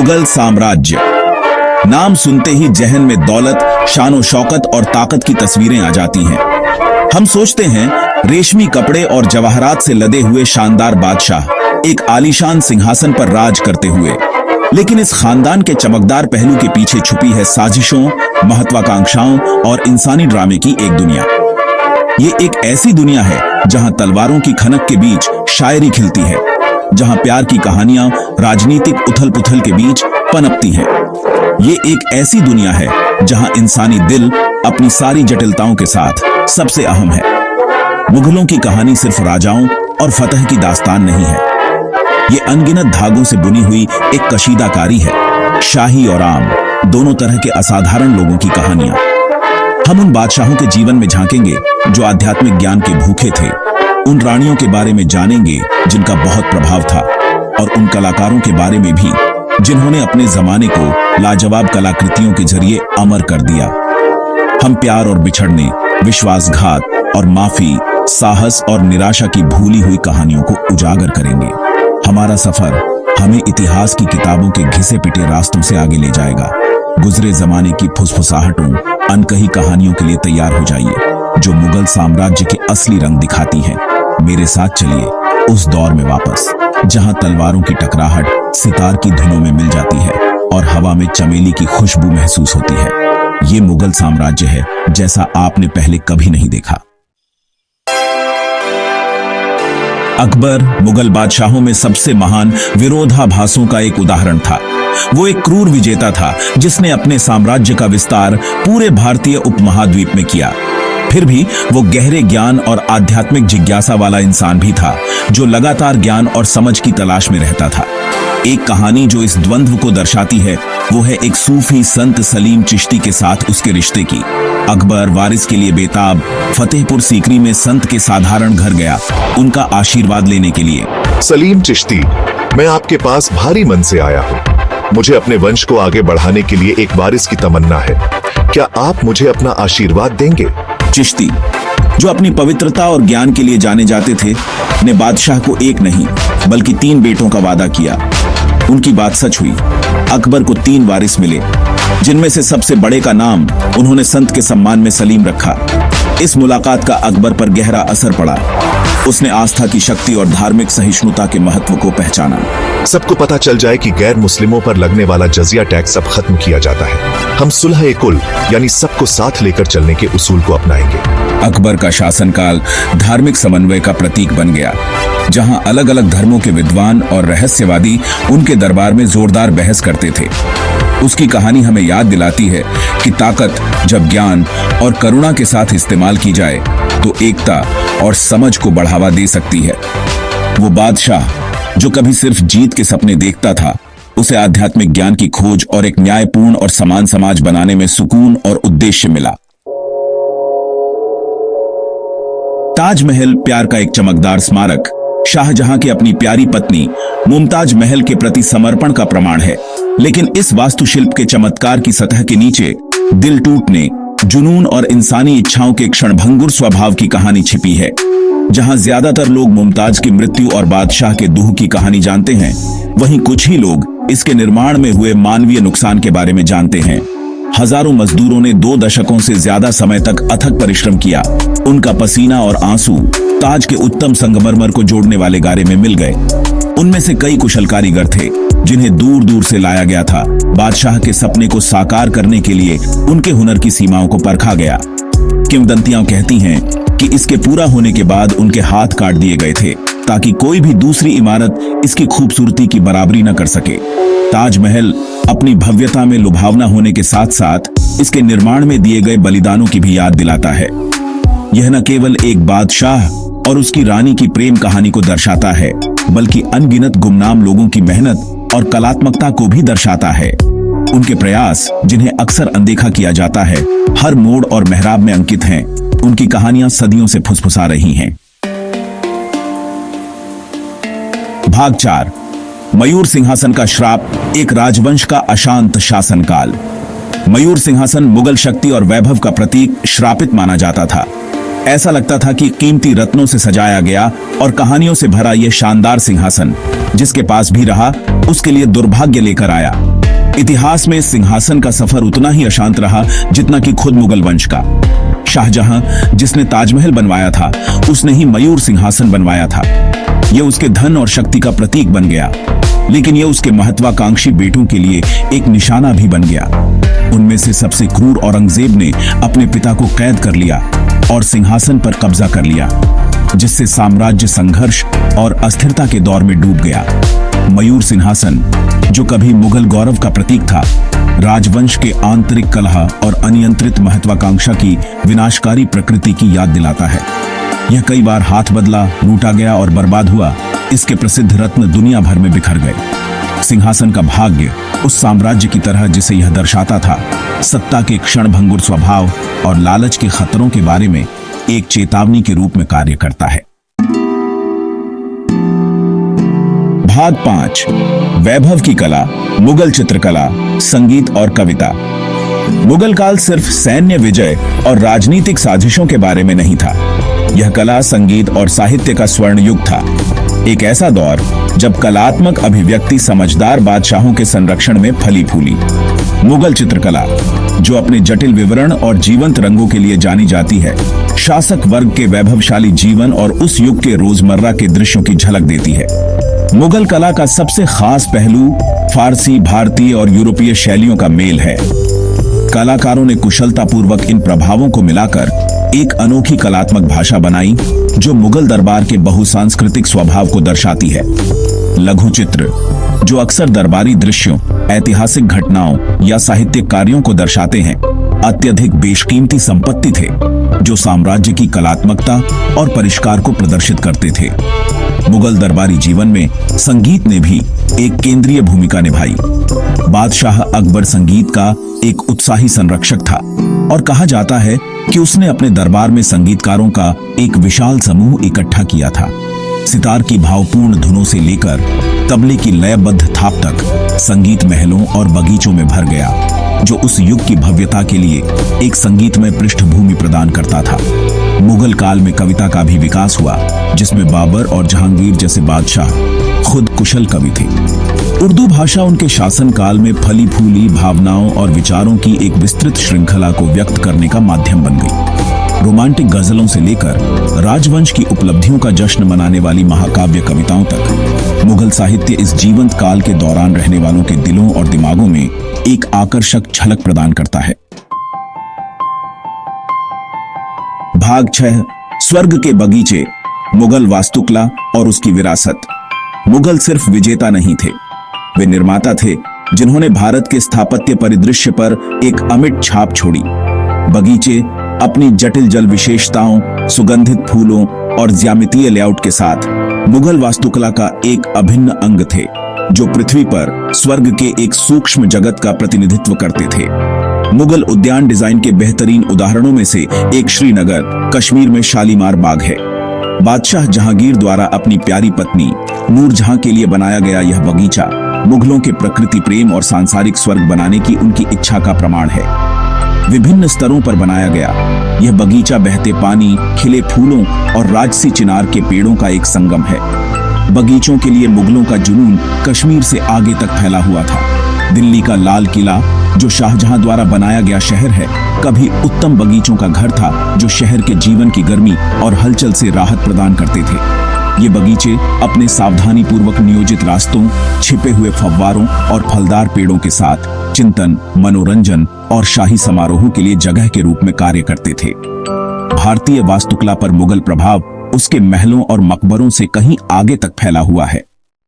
मुगल साम्राज्य। नाम सुनते ही जहन में दौलत, शानो शौकत और ताकत की तस्वीरें आ जाती हैं। हम सोचते हैं रेशमी कपड़े और जवाहरात से लदे हुए शानदार बादशाह एक आलीशान सिंहासन पर राज करते हुए। लेकिन इस खानदान के चमकदार पहलू के पीछे छुपी है साजिशों, महत्वाकांक्षाओं और इंसानी ड्रामे की एक दुनिया। ये एक ऐसी दुनिया है जहां तलवारों की खनक के बीच शायरी खिलती है, जहां प्यार की कहानियां राजनीतिक उथल पुथल के बीच पनपती हैं। ये एक ऐसी दुनिया है जहां इंसानी दिल अपनी सारी जटिलताओं के साथ सबसे अहम है। मुगलों की कहानी सिर्फ राजाओं और फतह की दास्तान नहीं है, ये अनगिनत धागों से बुनी हुई एक कशीदाकारी है। शाही और आम दोनों तरह के असाधारण लोगों की कहानियां। हम उन बादशाहों के जीवन में झांकेंगे जो आध्यात्मिक ज्ञान के भूखे थे, उन रानियों के बारे में जानेंगे जिनका बहुत प्रभाव था, और उन कलाकारों के बारे में भी जिन्होंने अपने जमाने को लाजवाब कलाकृतियों के जरिए अमर कर दिया। हम प्यार और बिछड़ने, विश्वासघात और माफी, साहस और निराशा की भूली हुई कहानियों को उजागर करेंगे। हमारा सफर हमें इतिहास की किताबों के घिसे पिटे रास्तों से आगे ले जाएगा। गुजरे जमाने की फुसफुसाहटों, अनकही कहानियों के लिए तैयार हो जाइए, जो मुगल साम्राज्य के असली रंग दिखाती हैं। मेरे साथ चलिए उस दौर में वापस, जहां तलवारों की टकराहट सितार की धुनों में मिल जाती है और हवा में चमेली की खुशबू महसूस होती है। ये मुगल साम्राज्य है जैसा आपने पहले कभी नहीं देखा। अकबर मुगल बादशाहों में सबसे महान विरोधाभासों का एक उदाहरण था। वो एक क्रूर विजेता था जिसने अपने साम्राज्य का विस्तार पूरे भारतीय उपमहाद्वीप में किया। फिर भी वो गहरे ज्ञान और आध्यात्मिक जिज्ञासा वाला इंसान भी था, जो लगातार ज्ञान और समझ की तलाश में रहता था। एक कहानी जो इस द्वंद्व को दर्शाती है वो है एक सूफी संत सलीम चिश्ती के साथ उसके रिश्ते की। अकबर वारिस के लिए बेताब फतेहपुर सीकरी में संत के साधारण घर गया, उनका आशीर्वाद लेने के लिए। सलीम चिश्ती, मैं आपके पास भारी मन से आया हूँ। मुझे अपने वंश को आगे बढ़ाने के लिए एक वारिस की तमन्ना है। क्या आप मुझे अपना आशीर्वाद देंगे? चिश्ती, जो अपनी पवित्रता और ज्ञान के लिए जाने जाते थे, ने बादशाह को एक नहीं बल्कि 3 बेटों का वादा किया। उनकी बात सच हुई। अकबर को 3 वारिस मिले, जिनमें से सबसे बड़े का नाम उन्होंने संत के सम्मान में सलीम रखा। इस मुलाकात का अकबर पर गहरा असर पड़ा। उसने आस्था की शक्ति और धार्मिक सहिष्णुता के महत्व को पहचाना। सबको पता चल जाए कि गैर मुस्लिमों पर लगने वाला जजिया टैक्स अब खत्म किया जाता है। हम सुलह-ए-कुल यानी सबको साथ लेकर चलने के उसूल को अपनाएंगे। अकबर का शासनकाल धार्मिक समन्वय का प्रतीक बन गया, जहां अलग अलग धर्मों के विद्वान और रहस्यवादी उनके दरबार में जोरदार बहस करते थे। उसकी कहानी हमें याद दिलाती है कि ताकत जब ज्ञान और करुणा के साथ इस्तेमाल की जाए तो एकता और समझ को बढ़ावा दे सकती है। वो बादशाह जो कभी सिर्फ जीत के सपने देखता था, उसे आध्यात्मिक ज्ञान की खोज और एक न्यायपूर्ण और समान समाज बनाने में सुकून और उद्देश्य मिला। ताजमहल प्यार का एक चमकदार स्मारक शाहजहां की अपनी प्यारी पत्नी मुमताज महल के प्रति समर्पण का प्रमाण है। लेकिन इस वास्तुशिल्प के चमत्कार की सतह के नीचे दिल टूटने, जुनून और इंसानी इच्छाओं के क्षणभंगुर स्वभाव की कहानी छिपी है। जहां ज्यादातर लोग मुमताज की मृत्यु और बादशाह के दूह की कहानी जानते हैं, वहीं कुछ ही लोग इसके निर्माण में हुए मानवीय नुकसान के बारे में जानते हैं। हजारों मजदूरों ने 2 दशकों से ज्यादा समय तक अथक परिश्रम किया। उनका पसीना और आंसू ताज के उत्तम संगमरमर को जोड़ने वाले गारे में मिल गए। उनमें से कई कुशल कारीगर थे जिन्हें दूर दूर से लाया गया था। बादशाह के सपने को साकार करने के लिए उनके हुनर की सीमाओं को परखा गया। किंवदंतियां कहती हैं कि इसके पूरा होने के बाद उनके हाथ काट दिए गए थे, ताकि कोई भी दूसरी इमारत इसकी खूबसूरती की बराबरी न कर सके। ताजमहल अपनी भव्यता में लुभावना होने के साथ साथ इसके निर्माण में दिए गए बलिदानों की भी याद दिलाता है। यह न केवल एक बादशाह और उसकी रानी की प्रेम कहानी को दर्शाता है, बल्कि अनगिनत गुमनाम लोगों की मेहनत और कलात्मकता को भी दर्शाता है। उनके प्रयास, जिन्हें अक्सर अनदेखा किया जाता है, हर मोड़ और मेहराब में अंकित हैं। उनकी कहानियां सदियों से फुसफुसा रही हैं। भाग 4, मयूर सिंहासन का श्राप, एक राजवंश का अशांत शासनकाल। मयूर सिंहासन मुगल शक्ति और वैभव का प्रतीक श्रापित माना जाता था। ऐसा लगता था कि कीमती रत्नों से सजाया गया और कहानियों से भरा यह शानदार सिंहासन जिसके पास भी रहा उसके लिए दुर्भाग्य लेकर आया। इतिहास में इस सिंहासन का सफर उतना ही अशांत रहा जितना कि खुद मुगल वंश का। शाहजहां जिसने ताजमहल बनवाया था उसने ही मयूर सिंहासन बनवाया था। यह उसके धन और शक्ति का प्रतीक बन गया, लेकिन यह उसके महत्वाकांक्षी बेटों के लिए एक निशाना भी बन गया। उनमें से सबसे क्रूर औरंगजेब ने अपने पिता को कैद कर लिया और सिंहासन पर कब्जा कर लिया, जिससे साम्राज्य संघर्ष और अस्थिरता के दौर में डूब गया। मयूर सिंहासन, जो कभी मुगल गौरव का प्रतीक था, राजवंश के आंतरिक कलह और अनियंत्रित महत्वाकांक्षा की विनाशकारी प्रकृति की याद दिलाता है। यह कई बार हाथ बदला, लूटा गया और बर्बाद हुआ। इसके प्रसिद्ध रत्न दुनिया भर में बिखर गए। सिंहासन का भाग्य उस साम्राज्य की तरह जिसे यह दर्शाता था, सत्ता के क्षणभंगुर स्वभाव और लालच के खतरों के बारे में एक चेतावनी के रूप में कार्य करता है। भाग 5, वैभव की कला, मुगल चित्रकला, संगीत और कविता। मुगल काल सिर्फ सैन्य विजय और राजनीतिक साजिशों के बारे में नहीं था। यह कला, संगीत और साहित्य का स्वर्ण युग था। एक ऐसा दौर जब कलात्मक अभिव्यक्ति समझदार बादशाहों के संरक्षण में फली फूली। मुगल चित्रकला, जो अपने जटिल विवरण और जीवंत रंगों के लिए जानी जाती है, शासक वर्ग के वैभवशाली जीवन और उस युग के रोजमर्रा के दृश्यों की झलक देती है। मुगल कला का सबसे खास पहलू फारसी, भारतीय और यूरोपीय शैलियों का मेल है। कलाकारों ने कुशलतापूर्वक इन प्रभावों को मिलाकर एक अनोखी कलात्मक भाषा बनाई जो मुगल दरबार के बहुसांस्कृतिक स्वभाव को दर्शाती है। लघु चित्र, जो अक्सर दरबारी दृश्यों, ऐतिहासिक घटनाओं या साहित्यिक कार्यों को दर्शाते हैं, अत्यधिक बेशकीमती संपत्ति थे जो साम्राज्य की कलात्मकता और परिष्कार को प्रदर्शित करते थे। मुगल दरबारी जीवन में संगीत ने भी एक केंद्रीय भूमिका निभाई। बादशाह अकबर संगीत का एक उत्साही संरक्षक था और कहा जाता है कि उसने अपने दरबार में संगीतकारों का एक विशाल समूह इकट्ठा किया था। सितार की भावपूर्ण धुनों से लेकर तबले की लयबद्ध थाप तक संगीत महलों और बगीचों में भर गया, जो उस युग की भव्यता के लिए एक संगीतमय पृष्ठभूमि प्रदान करता था। मुगल काल में कविता का भी विकास हुआ, जिसमें बाबर और जहांगीर जैसे बादशाह खुद कुशल कवि थे। उर्दू भाषा उनके शासन काल में फली फूली भावनाओं और विचारों की एक विस्तृत श्रृंखला को व्यक्त करने का माध्यम बन गई। रोमांटिक गजलों से लेकर राजवंश की उपलब्धियों का जश्न मनाने वाली महाकाव्य कविताओं तक, मुगल साहित्य इस जीवंत काल के दौरान रहने वालों के दिलों और दिमागों में एक आकर्षक झलक प्रदान करता है। भाग 6, स्वर्ग के बगीचे, मुगल वास्तुकला और उसकी विरासत। मुगल सिर्फ विजेता नहीं थे, वे निर्माता थे जिन्होंने भारत के स्थापत्य परिदृश्य पर एक अमिट छाप छोड़ी। बगीचे अपनी जटिल जल विशेषताओं, सुगंधित फूलों और ज्यामितीय लेआउट के साथ मुगल वास्तुकला का एक अभिन्न अंग थे, जो पृथ्वी पर स्वर्ग के एक सूक्ष्म जगत का प्रतिनिधित्व करते थे। मुगल उद्यान डिजाइन के बेहतरीन उदाहरणों में से एक श्रीनगर, कश्मीर में शालीमार बाग है। बादशाह जहांगीर द्वारा अपनी प्यारी पत्नी नूरजहां के लिए बनाया गया यह बगीचा मुगलों के प्रकृति प्रेम और सांसारिक स्वर्ग बनाने की उनकी इच्छा का प्रमाण है। विभिन्न स्तरों पर बनाया गया यह बगीचा बहते पानी, खिले फूलों और राजसी चिनार के पेड़ों का एक संगम है। बगीचों के लिए मुगलों का जुनून कश्मीर से आगे तक फैला हुआ था। दिल्ली का लाल किला, जो शाहजहां द्वारा बनाया गया शहर है, कभी उत्तम बगीचों का घर था जो शहर के जीवन की गर्मी और हलचल से राहत प्रदान करते थे। ये बगीचे अपने सावधानी पूर्वक नियोजित रास्तों, छिपे हुए फव्वारों और फलदार पेड़ों के साथ चिंतन, मनोरंजन और शाही समारोहों के लिए जगह के रूप में कार्य करते थे। भारतीय वास्तुकला पर मुगल प्रभाव उसके महलों और मकबरों से कहीं आगे तक फैला हुआ है।